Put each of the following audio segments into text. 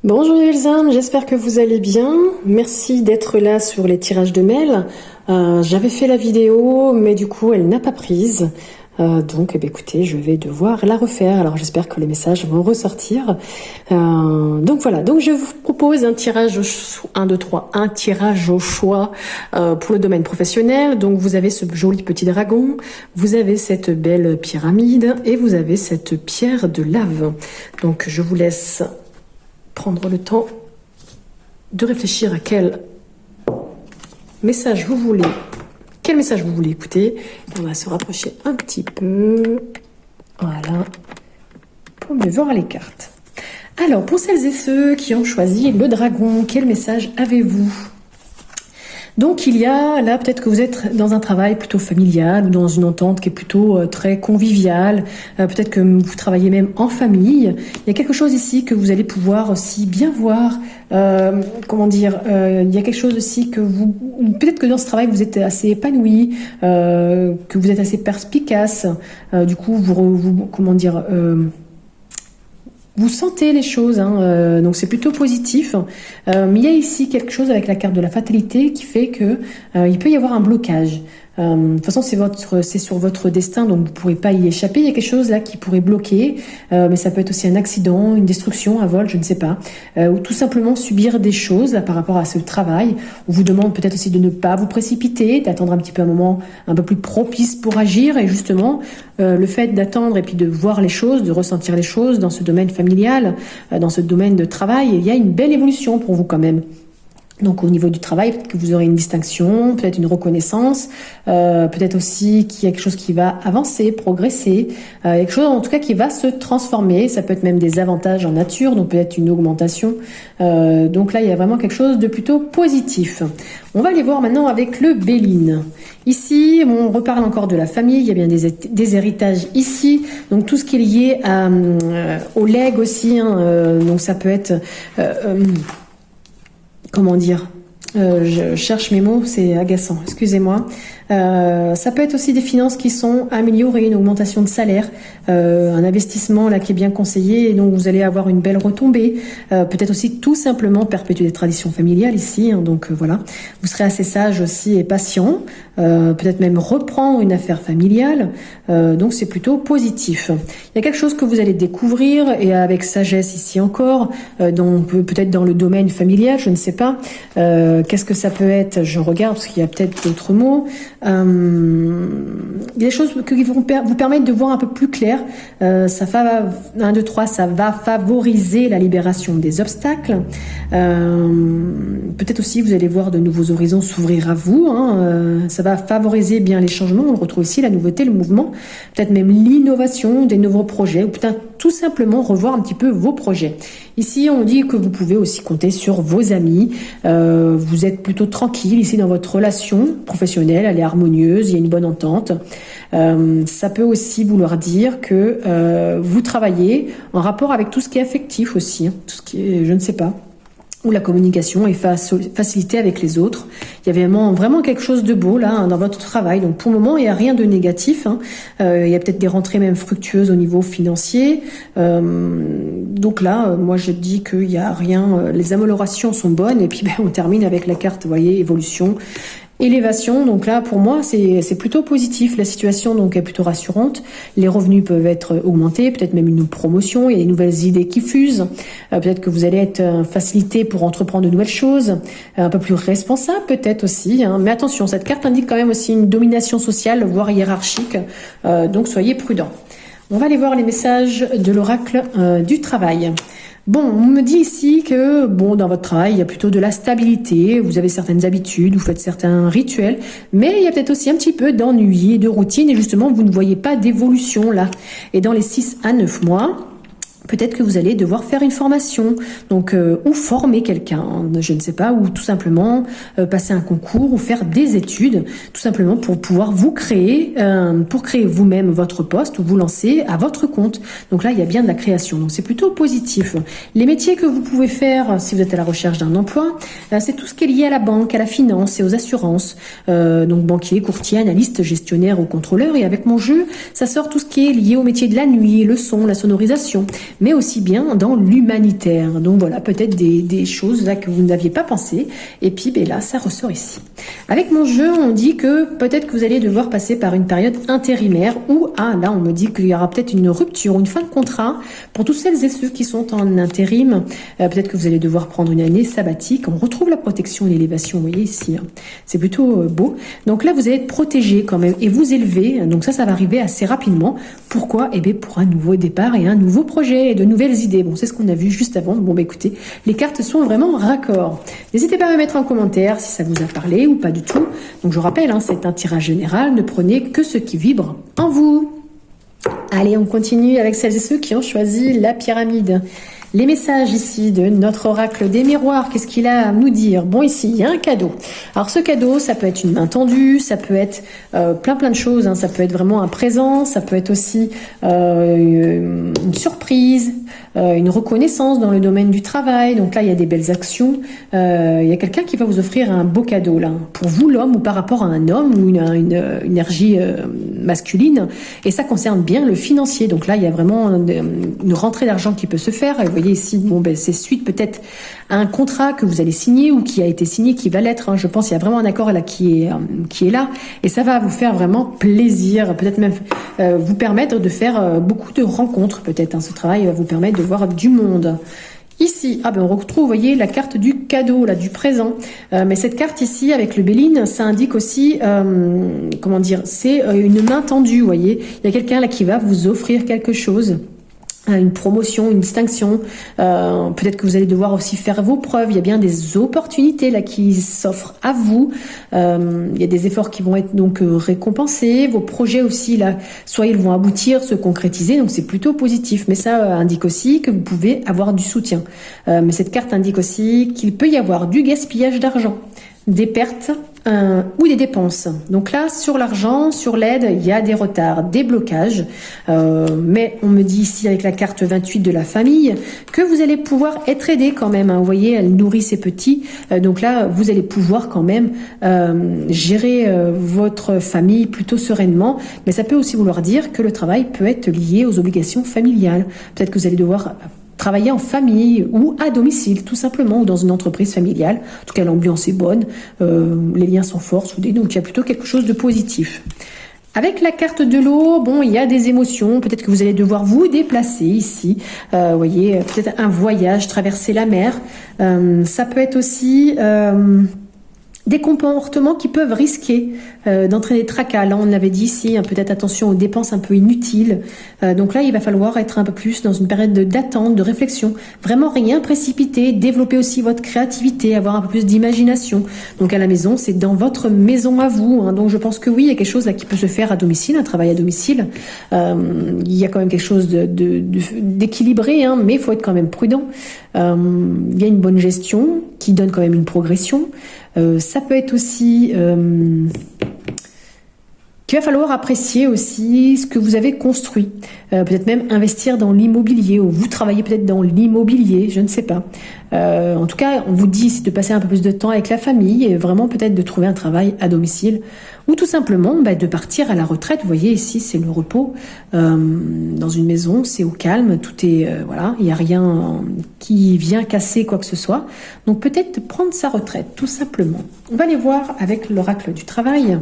Bonjour Elsa, j'espère que vous allez bien. Merci d'être là sur les tirages de mails. J'avais fait la vidéo, mais du coup, elle n'a pas prise. Donc, écoutez, je vais devoir la refaire. Alors, j'espère que les messages vont ressortir. Donc voilà. Donc, je vous propose un tirage un tirage au choix pour le domaine professionnel. Donc, vous avez ce joli petit dragon, vous avez cette belle pyramide et vous avez cette pierre de lave. Donc, je vous laisse prendre le temps de réfléchir à quel message vous voulez écouter. On va se rapprocher un petit peu, voilà, pour mieux voir les cartes. Alors, pour celles et ceux qui ont choisi le dragon, quel message avez-vous? Donc il y a là, peut-être que vous êtes dans un travail plutôt familial ou dans une entente qui est plutôt très conviviale, peut-être que vous travaillez même en famille. Il y a quelque chose ici que vous allez pouvoir aussi bien voir, il y a quelque chose aussi que peut-être que dans ce travail vous êtes assez épanoui, que vous êtes assez perspicace, du coup vous sentez les choses, donc c'est plutôt positif. Mais il y a ici quelque chose avec la carte de la fatalité qui fait que il peut y avoir un blocage. De toute façon, c'est sur votre destin, donc vous ne pourrez pas y échapper. Il y a quelque chose là qui pourrait bloquer, mais ça peut être aussi un accident, une destruction, un vol, je ne sais pas, ou tout simplement subir des choses là, par rapport à ce travail. On vous demande peut-être aussi de ne pas vous précipiter, d'attendre un petit peu un moment un peu plus propice pour agir. Et justement, le fait d'attendre et puis de voir les choses, de ressentir les choses dans ce domaine familial, dans ce domaine de travail, il y a une belle évolution pour vous quand même. Donc au niveau du travail, peut-être que vous aurez une distinction, peut-être une reconnaissance, peut-être aussi qu'il y a quelque chose qui va avancer, progresser, quelque chose en tout cas qui va se transformer. Ça peut être même des avantages en nature, donc peut-être une augmentation. Donc là, il y a vraiment quelque chose de plutôt positif. On va aller voir maintenant avec le Béline. Ici, on reparle encore de la famille, il y a bien des héritages ici, donc tout ce qui est lié au legs aussi, donc ça peut être... comment dire, je cherche mes mots, c'est agaçant, excusez-moi. Ça peut être aussi des finances qui sont améliorées, une augmentation de salaire, un investissement là qui est bien conseillé et donc vous allez avoir une belle retombée. Peut-être aussi tout simplement perpétuer des traditions familiales ici, donc voilà. Vous serez assez sage aussi et patient, peut-être même reprendre une affaire familiale, donc c'est plutôt positif. Il y a quelque chose que vous allez découvrir et avec sagesse ici encore, donc peut-être dans le domaine familial, je ne sais pas. Qu'est-ce que ça peut être? Je regarde parce qu'il y a peut-être d'autres mots. Il y a des choses qui vont vous permettre de voir un peu plus clair. Ça va favoriser la libération des obstacles. Peut-être aussi vous allez voir de nouveaux horizons s'ouvrir à vous. Ça va favoriser bien les changements. On retrouve ici la nouveauté, le mouvement, peut-être même l'innovation des nouveaux projets, ou peut-être tout simplement revoir un petit peu vos projets. Ici, on dit que vous pouvez aussi compter sur vos amis. Vous êtes plutôt tranquille ici dans votre relation professionnelle, elle est harmonieuse, il y a une bonne entente. Ça peut aussi vouloir dire que vous travaillez en rapport avec tout ce qui est affectif aussi, tout ce qui est, je ne sais pas, où la communication est facilitée avec les autres. Il y avait vraiment quelque chose de beau là dans votre travail. Donc pour le moment, il n'y a rien de négatif. Il y a peut-être des rentrées même fructueuses au niveau financier. Donc là, moi je dis qu'il n'y a rien. Les améliorations sont bonnes. Et puis on termine avec la carte, vous voyez, évolution. Élévation, donc là pour moi c'est plutôt positif, la situation donc est plutôt rassurante, les revenus peuvent être augmentés, peut-être même une promotion, il y a des nouvelles idées qui fusent, peut-être que vous allez être facilité pour entreprendre de nouvelles choses, un peu plus responsable peut-être aussi, mais attention, cette carte indique quand même aussi une domination sociale, voire hiérarchique, donc soyez prudents. On va aller voir les messages de l'oracle du travail. Bon, on me dit ici que, dans votre travail, il y a plutôt de la stabilité, vous avez certaines habitudes, vous faites certains rituels, mais il y a peut-être aussi un petit peu d'ennui et de routine, et justement, vous ne voyez pas d'évolution là. Et dans les 6 à 9 mois, peut-être que vous allez devoir faire une formation, donc ou former quelqu'un, je ne sais pas, ou tout simplement passer un concours ou faire des études, tout simplement pour pouvoir vous créer, pour créer vous-même votre poste ou vous lancer à votre compte. Donc là, il y a bien de la création, donc c'est plutôt positif. Les métiers que vous pouvez faire si vous êtes à la recherche d'un emploi, c'est tout ce qui est lié à la banque, à la finance et aux assurances, donc banquier, courtier, analyste, gestionnaire ou contrôleur. Et avec mon jeu, ça sort tout ce qui est lié au métier de la nuit, le son, la sonorisation. mais aussi bien dans l'humanitaire. Donc voilà, peut-être des choses là que vous n'aviez pas pensé. Et puis ben là, ça ressort ici. Avec mon jeu, on dit que peut-être que vous allez devoir passer par une période intérimaire ou là, on me dit qu'il y aura peut-être une rupture, une fin de contrat pour tous celles et ceux qui sont en intérim. Peut-être que vous allez devoir prendre une année sabbatique. On retrouve la protection et l'élévation, vous voyez ici. C'est plutôt beau. Donc là, vous allez être protégé quand même et vous élever. Donc ça va arriver assez rapidement. Pourquoi? Eh bien, pour un nouveau départ et un nouveau projet et de nouvelles idées. Bon, c'est ce qu'on a vu juste avant. Bon, bah écoutez, les cartes sont vraiment raccord. N'hésitez pas à me mettre en commentaire si ça vous a parlé ou pas du tout. Donc je rappelle, c'est un tirage général. Ne prenez que ce qui vibre en vous. Allez, on continue avec celles et ceux qui ont choisi la pyramide. Les messages ici de notre oracle des miroirs, qu'est-ce qu'il a à nous dire? Bon, ici, il y a un cadeau. Alors, ce cadeau, ça peut être une main tendue, ça peut être plein de choses. Ça peut être vraiment un présent, ça peut être aussi une surprise, une reconnaissance dans le domaine du travail. Donc là, il y a des belles actions. Il y a quelqu'un qui va vous offrir un beau cadeau, là, pour vous, l'homme, ou par rapport à un homme, ou une énergie masculine. Et ça concerne bien le financier. Donc là, il y a vraiment une rentrée d'argent qui peut se faire. Et vous voyez ici, bon, ben, c'est suite peut-être à un contrat que vous allez signer ou qui a été signé, qui va l'être. Je pense qu'il y a vraiment un accord là qui est là. Et ça va vous faire vraiment plaisir. Peut-être même vous permettre de faire beaucoup de rencontres. Peut-être, ce travail va vous permettre de voir du monde. Ici, on retrouve, vous voyez, la carte du cadeau, là, du présent. Mais cette carte ici, avec le Béline, ça indique aussi, comment dire, c'est une main tendue, vous voyez. Il y a quelqu'un là qui va vous offrir quelque chose. Une promotion, une distinction, peut-être que vous allez devoir aussi faire vos preuves. Il y a bien des opportunités là qui s'offrent à vous. Il y a des efforts qui vont être donc récompensés. Vos projets aussi là, soit ils vont aboutir, se concrétiser, donc c'est plutôt positif. Mais ça indique aussi que vous pouvez avoir du soutien. Mais cette carte indique aussi qu'il peut y avoir du gaspillage d'argent, des pertes ou des dépenses. Donc là, sur l'argent, sur l'aide, il y a des retards, des blocages. Mais on me dit ici, avec la carte 28 de la famille, que vous allez pouvoir être aidé quand même. Vous voyez, elle nourrit ses petits. Donc là, vous allez pouvoir quand même gérer votre famille plutôt sereinement. Mais ça peut aussi vouloir dire que le travail peut être lié aux obligations familiales. Peut-être que vous allez devoir travailler en famille ou à domicile, tout simplement, ou dans une entreprise familiale. En tout cas, l'ambiance est bonne, les liens sont forts, soudés, donc il y a plutôt quelque chose de positif. Avec la carte de l'eau, bon, il y a des émotions, peut-être que vous allez devoir vous déplacer ici, vous voyez, peut-être un voyage, traverser la mer, ça peut être aussi des comportements qui peuvent risquer d'entraîner tracas. Là, on l'avait dit ici, peut-être attention aux dépenses un peu inutiles. Donc là, il va falloir être un peu plus dans une période d'attente, de réflexion. Vraiment rien précipiter, développer aussi votre créativité, avoir un peu plus d'imagination. Donc à la maison, c'est dans votre maison à vous. Donc je pense que oui, il y a quelque chose là qui peut se faire à domicile, un travail à domicile. Il y a quand même quelque chose d'équilibré, mais il faut être quand même prudent. Il y a une bonne gestion qui donne quand même une progression. Ça peut être aussi qu'il va falloir apprécier aussi ce que vous avez construit. Peut-être même investir dans l'immobilier, ou vous travaillez peut-être dans l'immobilier, je ne sais pas. En tout cas, on vous dit de passer un peu plus de temps avec la famille et vraiment peut-être de trouver un travail à domicile ou tout simplement de partir à la retraite. Vous voyez ici, c'est le repos dans une maison, c'est au calme, tout est voilà, il n'y a rien qui vient casser quoi que ce soit. Donc peut-être prendre sa retraite, tout simplement. On va aller voir avec l'oracle du travail.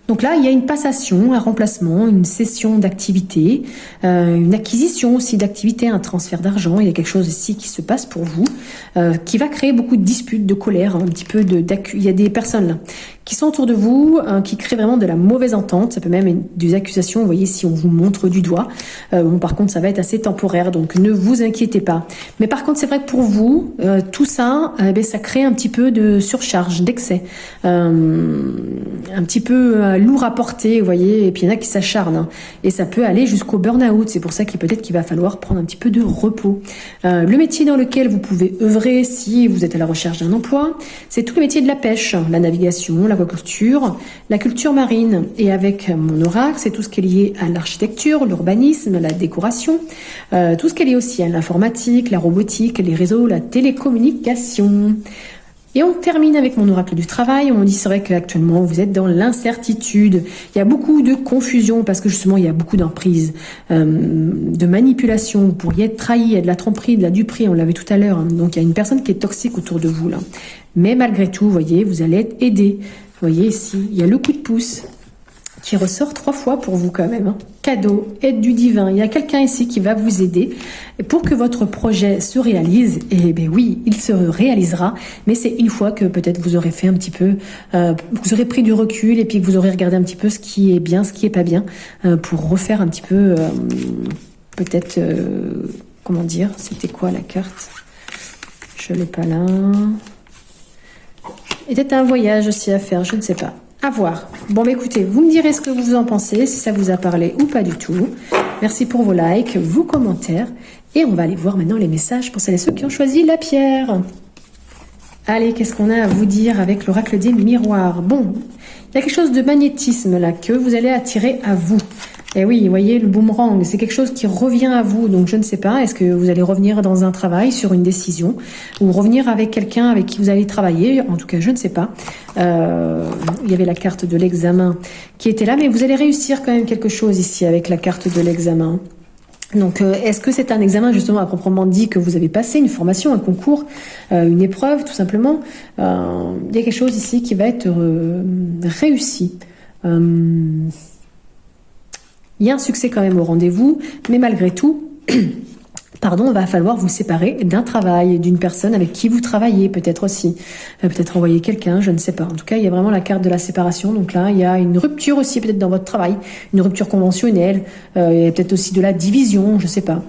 Donc là, il y a une passation, un remplacement, une cession d'activité, une acquisition aussi d'activité, un transfert d'argent. Il y a quelque chose ici qui se passe pour vous, qui va créer beaucoup de disputes, de colère, un petit peu il y a des personnes là qui sont autour de vous, qui créent vraiment de la mauvaise entente. Ça peut même être des accusations, vous voyez, si on vous montre du doigt. Bon, par contre, ça va être assez temporaire, donc ne vous inquiétez pas. Mais par contre, c'est vrai que pour vous, tout ça, ça crée un petit peu de surcharge, d'excès. Un petit peu lourd à porter, vous voyez, et puis il y en a qui s'acharnent. Et ça peut aller jusqu'au burn-out. C'est pour ça qu'il va falloir prendre un petit peu de repos. Le métier dans lequel vous pouvez œuvrer, si vous êtes à la recherche d'un emploi, c'est tout le métier de la pêche, la navigation, l'aquaculture, la culture marine. Et avec mon oracle, c'est tout ce qui est lié à l'architecture, l'urbanisme, la décoration, tout ce qui est lié aussi à l'informatique, la robotique, les réseaux, la télécommunication. Et on termine avec mon oracle du travail. On dit c'est vrai qu'actuellement vous êtes dans l'incertitude. Il y a beaucoup de confusion parce que justement il y a beaucoup d'emprise, de manipulation. Vous pourriez être trahi, il y a de la tromperie, de la duperie, on l'a vu tout à l'heure. Donc il y a une personne qui est toxique autour de vous là. Mais malgré tout, vous voyez, vous allez être aidé. Vous voyez ici, il y a le coup de pouce qui ressort 3 fois pour vous quand même. Cadeau, aide du divin. Il y a quelqu'un ici qui va vous aider pour que votre projet se réalise. Et bien oui, il se réalisera, mais c'est une fois que peut-être vous aurez fait un petit peu, vous aurez pris du recul et puis que vous aurez regardé un petit peu ce qui est bien, ce qui est pas bien, pour refaire un petit peu, peut-être, comment dire, c'était quoi la carte? Je l'ai pas là. Et peut-être un voyage aussi à faire, je ne sais pas. À voir. Bon, bah écoutez, vous me direz ce que vous en pensez, si ça vous a parlé ou pas du tout. Merci pour vos likes, vos commentaires. Et on va aller voir maintenant les messages pour celles et ceux qui ont choisi la pierre. Allez, qu'est-ce qu'on a à vous dire avec l'oracle des miroirs? Bon, il y a quelque chose de magnétisme là que vous allez attirer à vous. Et oui, vous voyez, le boomerang, c'est quelque chose qui revient à vous. Donc, je ne sais pas, est-ce que vous allez revenir dans un travail, sur une décision, ou revenir avec quelqu'un avec qui vous allez travailler? En tout cas, je ne sais pas. Il y avait la carte de l'examen qui était là, mais vous allez réussir quand même quelque chose ici avec la carte de l'examen. Donc, est-ce que c'est un examen justement à proprement dit que vous avez passé, une formation, un concours, une épreuve, tout simplement? Il y a quelque chose ici qui va être réussi. Il y a un succès quand même au rendez-vous, mais malgré tout, pardon, va falloir vous séparer d'un travail, d'une personne avec qui vous travaillez, peut-être aussi. Peut-être envoyer quelqu'un, je ne sais pas. En tout cas, il y a vraiment la carte de la séparation. Donc là, il y a une rupture aussi peut-être dans votre travail, une rupture conventionnelle. Il y a peut-être aussi de la division, je ne sais pas.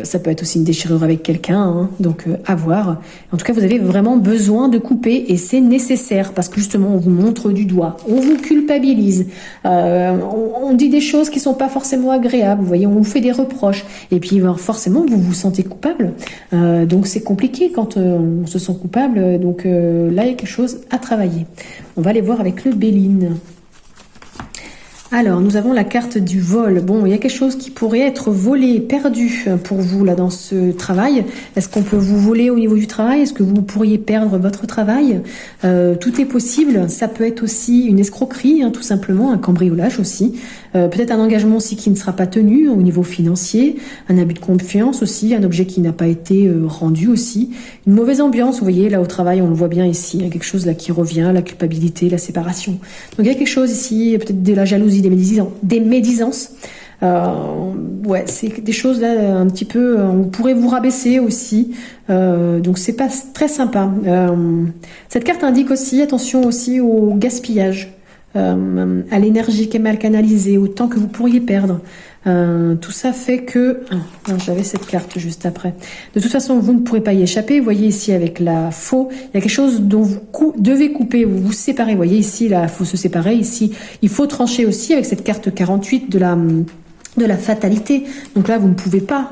Ça peut être aussi une déchirure avec quelqu'un, hein, donc à voir. En tout cas, vous avez vraiment besoin de couper et c'est nécessaire parce que justement, on vous montre du doigt, on vous culpabilise, on dit des choses qui sont pas forcément agréables. Vous voyez, on vous fait des reproches et puis forcément, vous vous sentez coupable. Donc c'est compliqué quand on se sent coupable. Donc là, il y a quelque chose à travailler. On va aller voir avec le Béline. Alors, nous avons la carte du vol. Bon, il y a quelque chose qui pourrait être volé, perdu pour vous là dans ce travail. Est-ce qu'on peut vous voler au niveau du travail? Est-ce que vous pourriez perdre votre travail? Tout est possible. Ça peut être aussi une escroquerie, hein, tout simplement, un cambriolage aussi. Peut-être un engagement aussi qui ne sera pas tenu au niveau financier, un abus de confiance aussi, un objet qui n'a pas été rendu aussi. Une mauvaise ambiance, vous voyez, là au travail, on le voit bien ici. Il y a quelque chose là qui revient, la culpabilité, la séparation. Donc il y a quelque chose ici, peut-être de la jalousie, des médisances. Ouais, c'est des choses là un petit peu, on pourrait vous rabaisser aussi. Donc c'est pas très sympa. Cette carte indique aussi, attention aussi au gaspillage. À l'énergie qui est mal canalisée, au temps que vous pourriez perdre. Tout ça fait que... j'avais cette carte juste après. De toute façon, vous ne pourrez pas y échapper. Vous voyez ici avec la faux, il y a quelque chose dont vous devez couper, vous vous séparez. Vous voyez ici, là, il faut se séparer. Ici, il faut trancher aussi avec cette carte 48 de la fatalité. Donc là, vous ne pouvez pas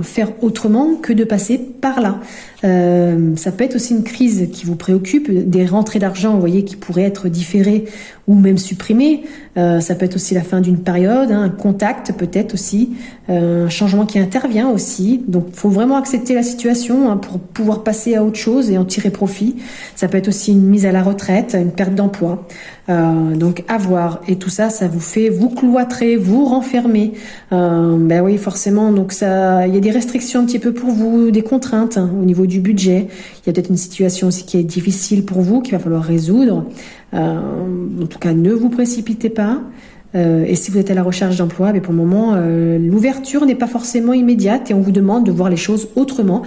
faire autrement que de passer par là. Ça peut être aussi une crise qui vous préoccupe, des rentrées d'argent, vous voyez, qui pourraient être différées ou même supprimées. Ça peut être aussi la fin d'une période, hein, un contact peut-être aussi, un changement qui intervient aussi. Donc, il faut vraiment accepter la situation, hein, pour pouvoir passer à autre chose et en tirer profit. Ça peut être aussi une mise à la retraite, une perte d'emploi. Donc, à voir. Et tout ça, ça vous fait vous cloîtrer, vous renfermer. Ben oui, forcément. Donc, ça, il y a des restrictions un petit peu pour vous, des contraintes, hein, au niveau du budget. Il y a peut-être une situation aussi qui est difficile pour vous, qu'il va falloir résoudre. En tout cas, ne vous précipitez pas. Et si vous êtes à la recherche d'emploi, mais pour le moment, l'ouverture n'est pas forcément immédiate et on vous demande de voir les choses autrement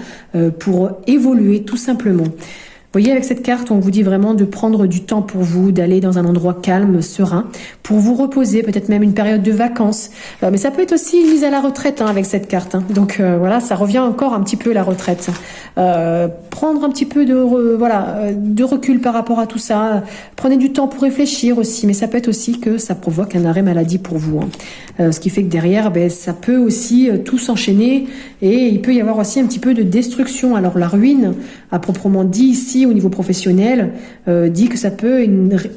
pour évoluer tout simplement. Vous voyez, avec cette carte, on vous dit vraiment de prendre du temps pour vous, d'aller dans un endroit calme, serein, pour vous reposer, peut-être même une période de vacances. Mais ça peut être aussi une mise à la retraite, hein, avec cette carte. Hein. Donc voilà, ça revient encore un petit peu la retraite. Prendre un petit peu de recul par rapport à tout ça. Prenez du temps pour réfléchir aussi, mais ça peut être aussi que ça provoque un arrêt maladie pour vous. Hein. Ce qui fait que derrière, ça peut aussi tout s'enchaîner et il peut y avoir aussi un petit peu de destruction. Alors la ruine, à proprement dit ici, au niveau professionnel, dit que ça peut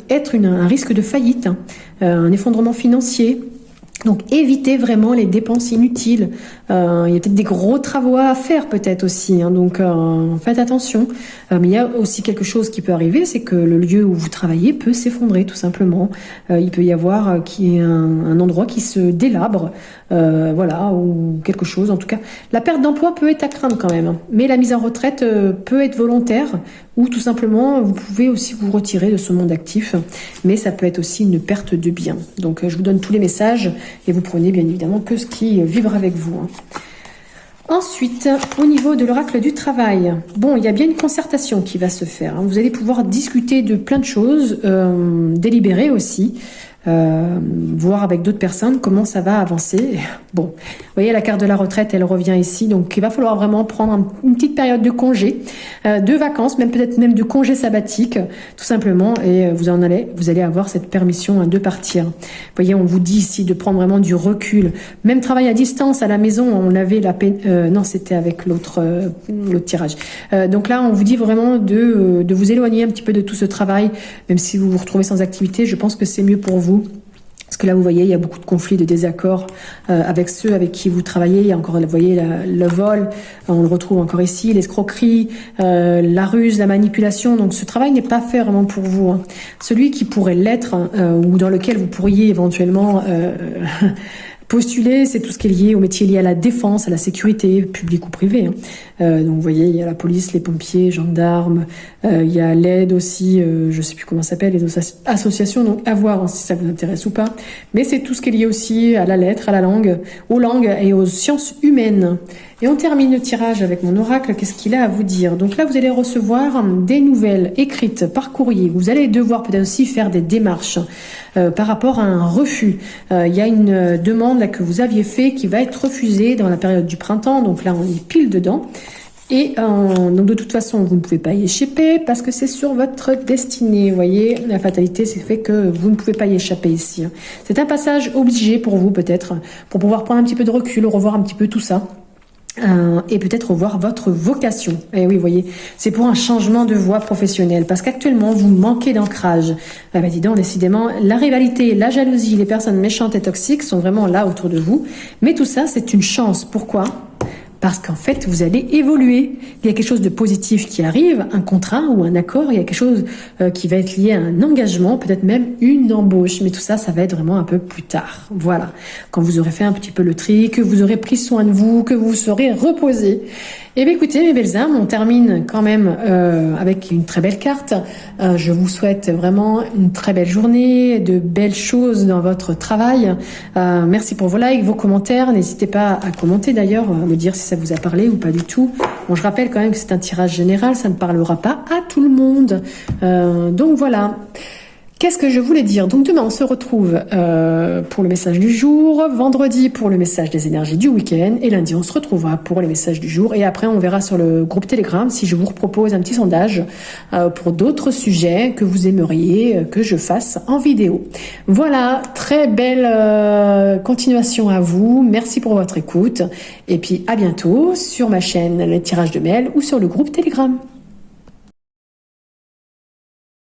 être un risque de faillite, hein, un effondrement financier. Donc évitez vraiment les dépenses inutiles. Il y a peut-être des gros travaux à faire peut-être aussi, hein, donc faites attention. Mais il y a aussi quelque chose qui peut arriver, c'est que le lieu où vous travaillez peut s'effondrer tout simplement. Il peut y avoir un endroit qui se délabre, voilà, ou quelque chose. En tout cas, la perte d'emploi peut être à craindre quand même, hein. Mais la mise en retraite peut être volontaire ou tout simplement vous pouvez aussi vous retirer de ce monde actif. Mais ça peut être aussi une perte de biens. Donc je vous donne tous les messages. Et vous prenez bien évidemment que ce qui vibre avec vous, hein. Ensuite, au niveau de l'oracle du travail, bon, il y a bien une concertation qui va se faire, hein. Vous allez pouvoir discuter de plein de choses, délibérer aussi, voir avec d'autres personnes comment ça va avancer. Bon, vous voyez, la carte de la retraite, elle revient ici, donc il va falloir vraiment prendre une petite période de congé, de vacances, même peut-être même de congé sabbatique, tout simplement, et vous allez avoir cette permission, hein, de partir. Vous voyez, on vous dit ici de prendre vraiment du recul, même travail à distance à la maison, on avait la peine, non, c'était avec l'autre tirage. Donc là, on vous dit vraiment de vous éloigner un petit peu de tout ce travail, même si vous vous retrouvez sans activité, je pense que c'est mieux pour vous. Parce que là, vous voyez, il y a beaucoup de conflits, de désaccords avec ceux avec qui vous travaillez. Il y a encore, vous voyez, le vol, on le retrouve encore ici, l'escroquerie, la ruse, la manipulation. Donc, ce travail n'est pas fait vraiment pour vous, hein. Celui qui pourrait l'être, ou dans lequel vous pourriez éventuellement postuler, c'est tout ce qui est lié au métier lié à la défense, à la sécurité, publique ou privée, hein. Donc vous voyez, il y a la police, les pompiers, gendarmes, il y a l'aide aussi, je sais plus comment ça s'appelle, les associations, donc à voir, hein, si ça vous intéresse ou pas. Mais c'est tout ce qui est lié aussi à la lettre, à la langue, aux langues et aux sciences humaines. Et on termine le tirage avec mon oracle. Qu'est-ce qu'il a à vous dire? Donc là, vous allez recevoir des nouvelles écrites par courrier. Vous allez devoir peut-être aussi faire des démarches par rapport à un refus. Il y a une demande là, que vous aviez fait qui va être refusée dans la période du printemps. Donc là, on est pile dedans. Et donc de toute façon, vous ne pouvez pas y échapper parce que c'est sur votre destinée. Vous voyez, la fatalité, c'est fait que vous ne pouvez pas y échapper ici, hein. C'est un passage obligé pour vous peut-être, pour pouvoir prendre un petit peu de recul, revoir un petit peu tout ça. Et peut-être revoir votre vocation. Et oui, vous voyez, c'est pour un changement de voie professionnelle, parce qu'actuellement, vous manquez d'ancrage. Ah bah dis donc, décidément, la rivalité, la jalousie, les personnes méchantes et toxiques sont vraiment là autour de vous. Mais tout ça, c'est une chance. Pourquoi ? Parce qu'en fait, vous allez évoluer. Il y a quelque chose de positif qui arrive, un contrat ou un accord. Il y a quelque chose qui va être lié à un engagement, peut-être même une embauche. Mais tout ça, ça va être vraiment un peu plus tard. Voilà. Quand vous aurez fait un petit peu le tri, que vous aurez pris soin de vous, que vous serez reposé. Eh bien, écoutez, mes belles âmes, on termine quand même avec une très belle carte. Je vous souhaite vraiment une très belle journée, de belles choses dans votre travail. Merci pour vos likes, vos commentaires. N'hésitez pas à commenter d'ailleurs, à me dire si ça vous a parlé ou pas du tout. Bon, je rappelle quand même que c'est un tirage général, ça ne parlera pas à tout le monde. Donc voilà. Qu'est-ce que je voulais dire? Donc demain, on se retrouve pour le message du jour, vendredi pour le message des énergies du week-end, et lundi, on se retrouvera pour les messages du jour. Et après, on verra sur le groupe Telegram si je vous propose un petit sondage pour d'autres sujets que vous aimeriez que je fasse en vidéo. Voilà, très belle continuation à vous. Merci pour votre écoute. Et puis, à bientôt sur ma chaîne Les Tirages de Mail ou sur le groupe Telegram.